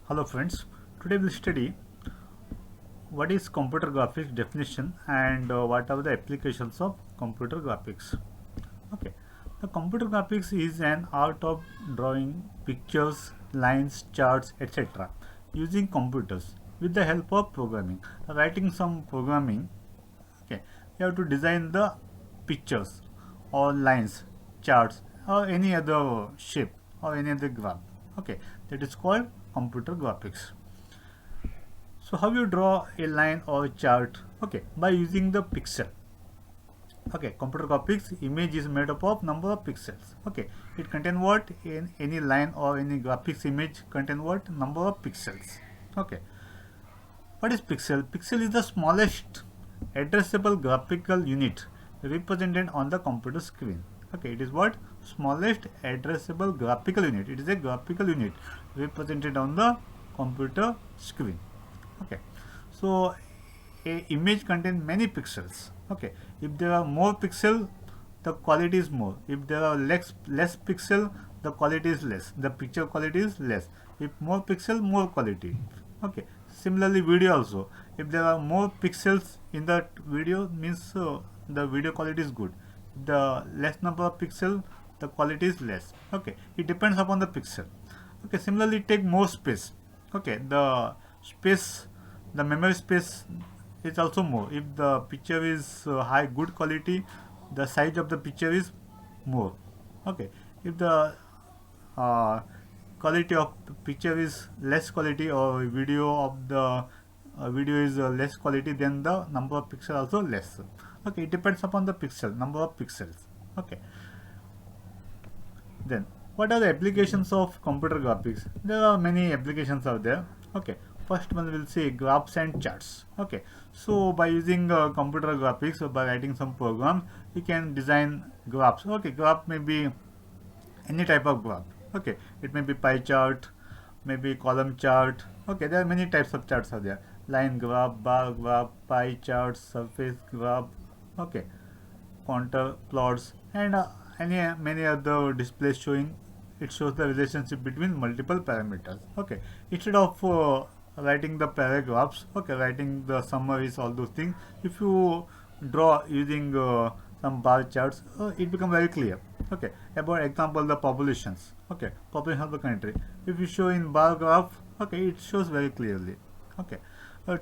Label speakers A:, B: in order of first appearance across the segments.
A: Hello friends, today we'll study what is computer graphics definition and what are the applications of computer graphics. Okay, the computer graphics is an art of drawing pictures, lines, charts, etc. using computers with the help of programming. Writing some programming, okay, you have to design the pictures or lines, charts or any other shape or any other graph. Okay, that is called computer graphics. So how you draw a line or a chart? Okay, by using the pixel. Okay, computer graphics image is made up of number of pixels. Okay, it contain what? In any line or any graphics image contain what? Number of pixels. Okay, what is pixel? Pixel is the smallest addressable graphical unit represented on the computer screen. Okay, it is what? Smallest addressable graphical unit. It is a graphical unit represented on the computer screen. Okay, so a image contains many pixels. Okay, if there are more pixel, the quality is more. If there are less pixel, the quality is less. The picture quality is less. If more pixel, more quality. Okay, similarly video also, if there are more pixels in the video, means the video quality is good. If the less number of pixel, the quality is less. Okay, it depends upon the pixel. Okay, similarly take more space. Okay, the space, the memory space is also more. If the picture is high good quality, the size of the picture is more. Okay, if the uh, quality of picture is less quality or video of the video is less quality, then the number of pixels also less. Okay, it depends upon the pixel, number of pixels. Okay, then what are the applications of computer graphics? There are many applications out there. Okay, first one will say graphs and charts. Okay, so by using computer graphics or by writing some programs, you can design graphs. Okay, graph may be any type of graph. Okay, it may be pie chart, maybe column chart. Okay, there are many types of charts are there: line graph, bar graph, pie chart, surface graph. Okay, contour plots, and any many other displays showing, it shows the relationship between multiple parameters. Okay, instead of writing the paragraphs, okay, writing the summaries, all those things, if you draw using some bar charts, it becomes very clear. Okay, about example, the populations. Okay, population of the country, if you show in bar graph, okay, it shows very clearly. Okay,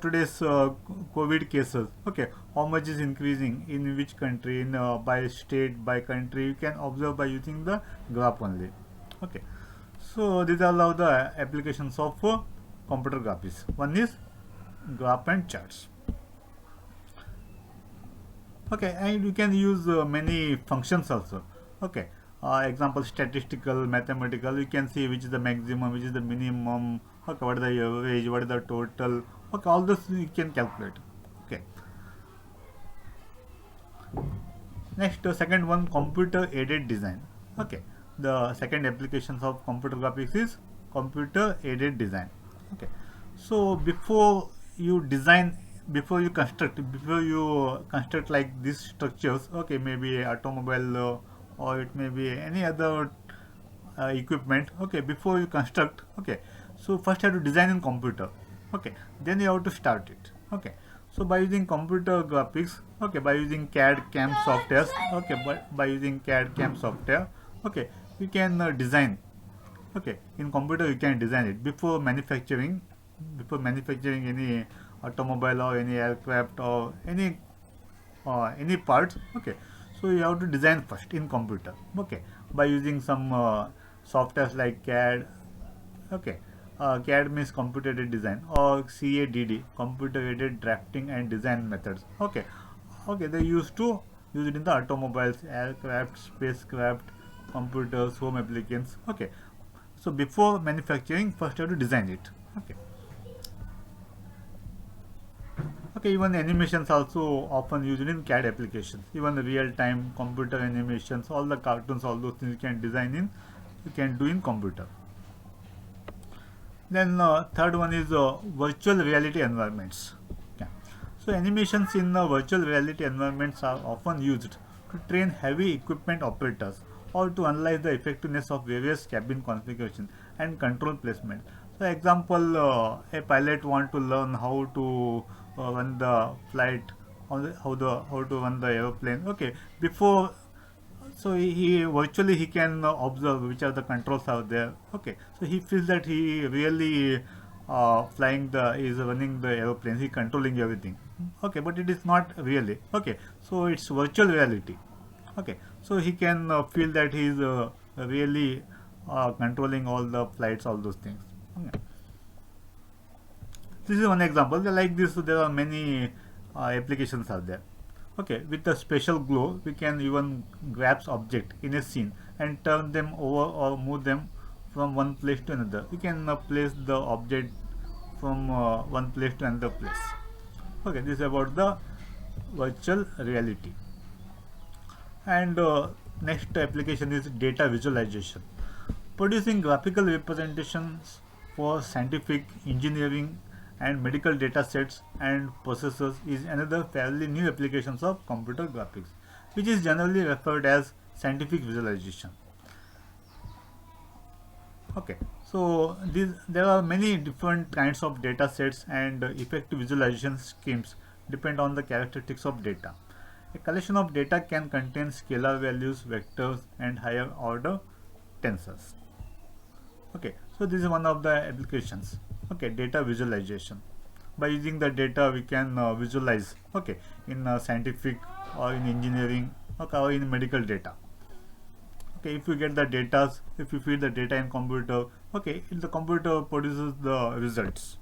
A: today's COVID cases. Okay, how much is increasing in which country, in by state, by country, you can observe by using the graph only. Okay, so these are all the applications of computer graphics. One is graph and charts. Okay, and you can use many functions also. Okay, example, statistical, mathematical, you can see which is the maximum, which is the minimum. Okay, what is the average, what is the total. Okay, all this you can calculate. Okay, next, second one, computer aided design. Okay, the second applications of computer graphics is computer aided design. Okay, so before you construct like these structures, okay, maybe a automobile, or it may be any other equipment. Okay, before you construct, okay, so first you have to design in computer. Okay, then you have to start it. Okay, so by using computer graphics, okay, by using CAD CAM softwares, okay, by using CAD CAM software, okay, you can design. Okay, in computer you can design it before manufacturing any automobile or any aircraft or any parts. Okay, so you have to design first in computer. Okay, by using some softwares like CAD. Okay, CAD means computer aided design, or CADD, computer aided drafting and design methods. Okay, okay, they used to use it in the automobiles, aircraft, spacecraft, computers, home applications. Okay, so before manufacturing, first you have to design it. Okay, okay, even animations also often used in CAD applications. Even the real-time computer animations, all the cartoons, all those things you can do in computer. Then third one is virtual reality environments. Yeah. So animations in virtual reality environments are often used to train heavy equipment operators or to analyze the effectiveness of various cabin configurations and control placement. So example, a pilot want to learn how to run the flight, how to run the aeroplane. Okay, before, so he virtually he can observe which are the controls are there. Okay, so he feels that he really flying the is running the aeroplane, he controlling everything. Okay, but it is not really. Okay, so it's virtual reality. Okay, so he can feel that he is really controlling all the flights, all those things. Okay. This is one example. Like this, there are many applications are there. Okay, with the special glow, we can even grasp object in a scene and turn them over or move them from one place to another. We can place the object from one place to another place. Okay, this is about the virtual reality. And next application is data visualization. Producing graphical representations for scientific, engineering, and medical data sets and processors is another fairly new application of computer graphics, which is generally referred as scientific visualization. Okay, so there are many different kinds of data sets, and effective visualization schemes depend on the characteristics of data. A collection of data can contain scalar values, vectors, and higher order tensors. Okay, so this is one of the applications. Okay, data visualization. By using the data, we can visualize. Okay, in scientific or in engineering, okay, or in medical data. Okay, if you get the data, if you feed the data in computer, okay, the computer produces the results.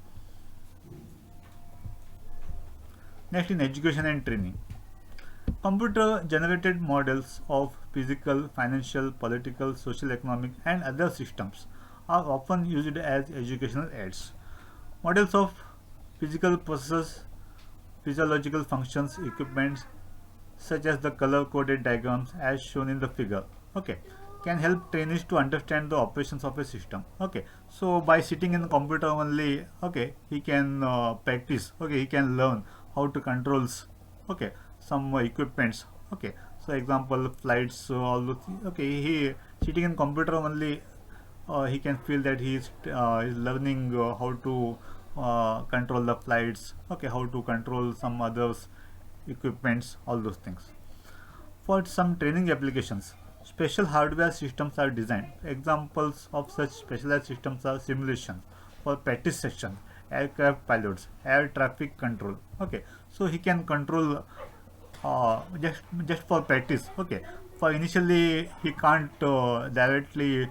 A: Next, in education and training. Computer generated models of physical, financial, political, social, economic, and other systems are often used as educational aids. Models of physical processes, physiological functions, equipments such as the color coded diagrams as shown in the figure, okay, can help trainees to understand the operations of a system. Okay, so by sitting in the computer only, okay, he can practice. Okay, he can learn how to controls, okay, some equipments. Okay, so example flights, all those okay, he sitting in computer only, he can feel that is learning how to control the flights. Okay, how to control some others equipments, all those things. For some training applications, special hardware systems are designed. Examples of such specialized systems are simulations for practice sections, aircraft pilots, air traffic control. Okay, so he can control just for practice. Okay, for initially he can't directly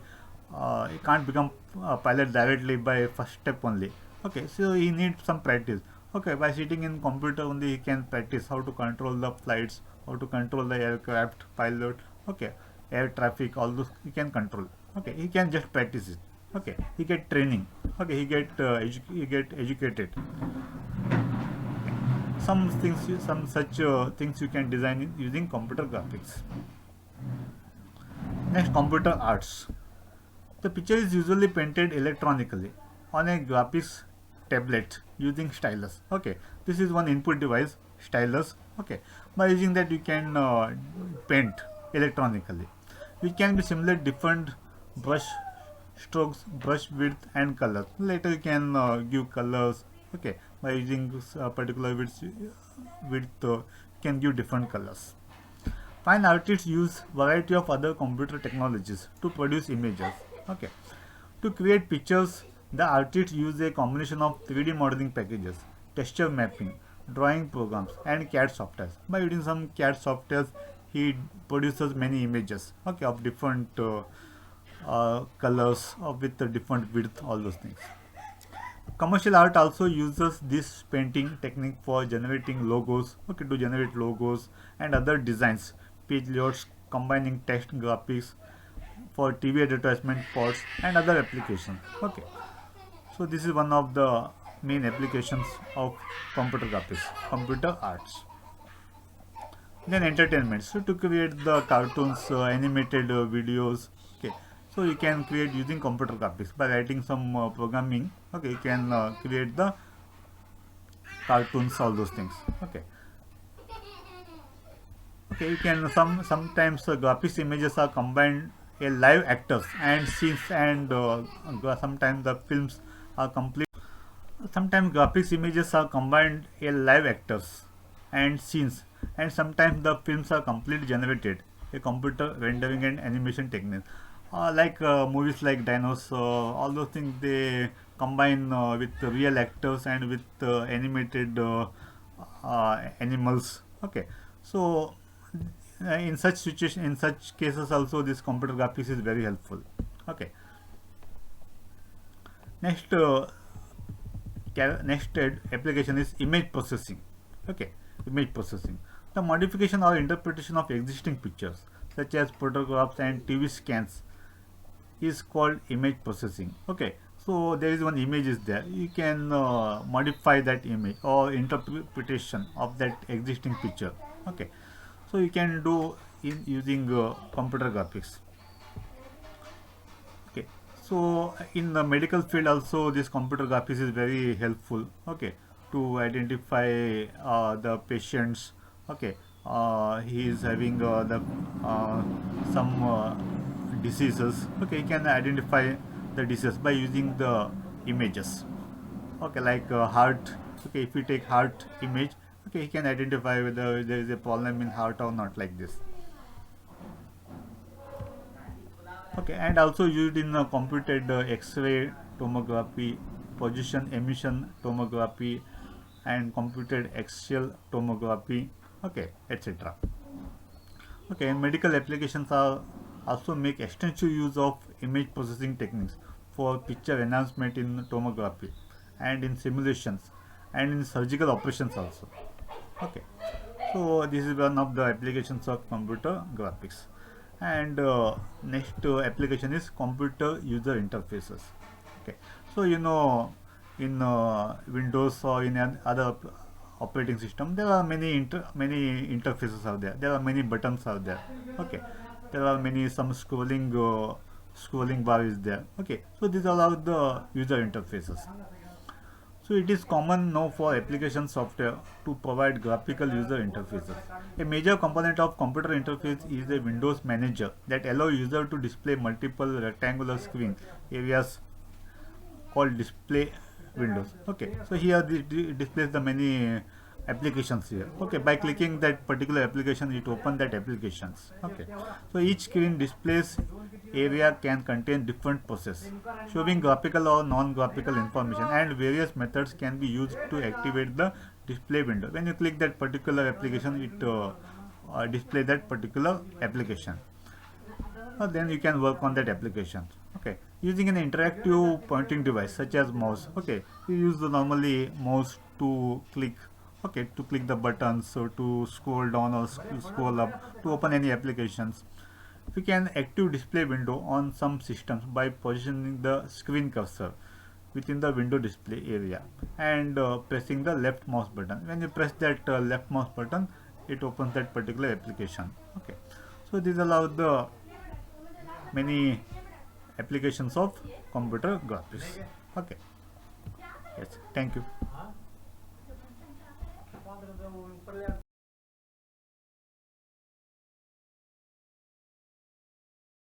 A: he can't become a pilot directly by first step only. Okay, so he needs some practice. Okay, by sitting in computer only he can practice how to control the flights, how to control the aircraft pilot. Okay, air traffic, all those he can control. Okay, he can just practice it. Okay, he get training. Okay, he get educated. Some things, some such things you can design using computer graphics. Next, computer arts. The picture is usually painted electronically on a graphics tablet using stylus. Okay, this is one input device, stylus. Okay, by using that you can paint electronically, which can be similar different brush strokes, brush width, and color. Later you can give colors. Okay, by using this particular width can give different colors. Fine artists use variety of other computer technologies to produce images. Okay, to create pictures, the artists use a combination of 3D modeling packages, texture mapping, drawing programs, and CAD softwares. By using some CAD softwares, he produces many images. Okay, of different colors, with the different width, all those things. Commercial art also uses this painting technique for generating logos. Okay, to generate logos and other designs, page layouts, combining text graphics for TV advertisement spots and other applications. Okay, so this is one of the main applications of computer graphics, computer arts. Then entertainment. So to create the cartoons, animated videos. Okay, so you can create using computer graphics by writing some programming. Okay, you can create the cartoons, all those things. Okay, okay, you can sometimes graphics images are combined a live actors and scenes, and sometimes the films are complete. Sometimes graphics images are combined a live actors and scenes, and sometimes the films are completely generated a computer rendering and animation technique. Movies like Dinos, all those things they combine with real actors and with animated animals. Okay, so in such situation, in such cases, also this computer graphics is very helpful. Okay, next. Application is image processing. Okay, image processing, the modification or interpretation of existing pictures such as photographs and TV scans is called image processing. Okay, so there is one image is there, you can modify that image or interpretation of that existing picture. Okay, so you can do in using computer graphics. Okay, so in the medical field also this computer graphics is very helpful. Okay, to identify the patients. Okay, he is having uh, some diseases. Okay, he can identify the disease by using the images. Okay, like heart. Okay, if you take heart image, okay, he can identify whether there is a problem in heart or not, like this. Okay, and also used in computed X-ray tomography, position emission tomography, and computed axial tomography. Okay, etc. Okay, and medical applications are also make extensive use of image processing techniques for picture enhancement in tomography and in simulations and in surgical operations also. Okay, so this is one of the applications of computer graphics. And next application is computer user interfaces. Okay, so in Windows or in other operating system there are many interfaces out there, there are many buttons out there. Okay, there are many some scrolling bar is there. Okay, so these are all the user interfaces. So it is common now for application software to provide graphical user interfaces. A major component of computer interface is a Windows manager that allow user to display multiple rectangular screen areas called display windows. Okay, so here displays the many applications here. Okay, by clicking that particular application it open that applications. Okay, so each screen displays area can contain different process showing graphical or non-graphical information, and various methods can be used to activate the display window. When you click that particular application it display that particular application. Then you can work on that application. Okay, using an interactive pointing device such as mouse. Okay, you use the normally mouse to click. Okay, to click the buttons, so to scroll down or scroll up to open any applications. We can active display window on some systems by positioning the screen cursor within the window display area and pressing the left mouse button. When you press that left mouse button it opens that particular application. Okay, so these allow the many applications of computer graphics. Okay, yes, thank you.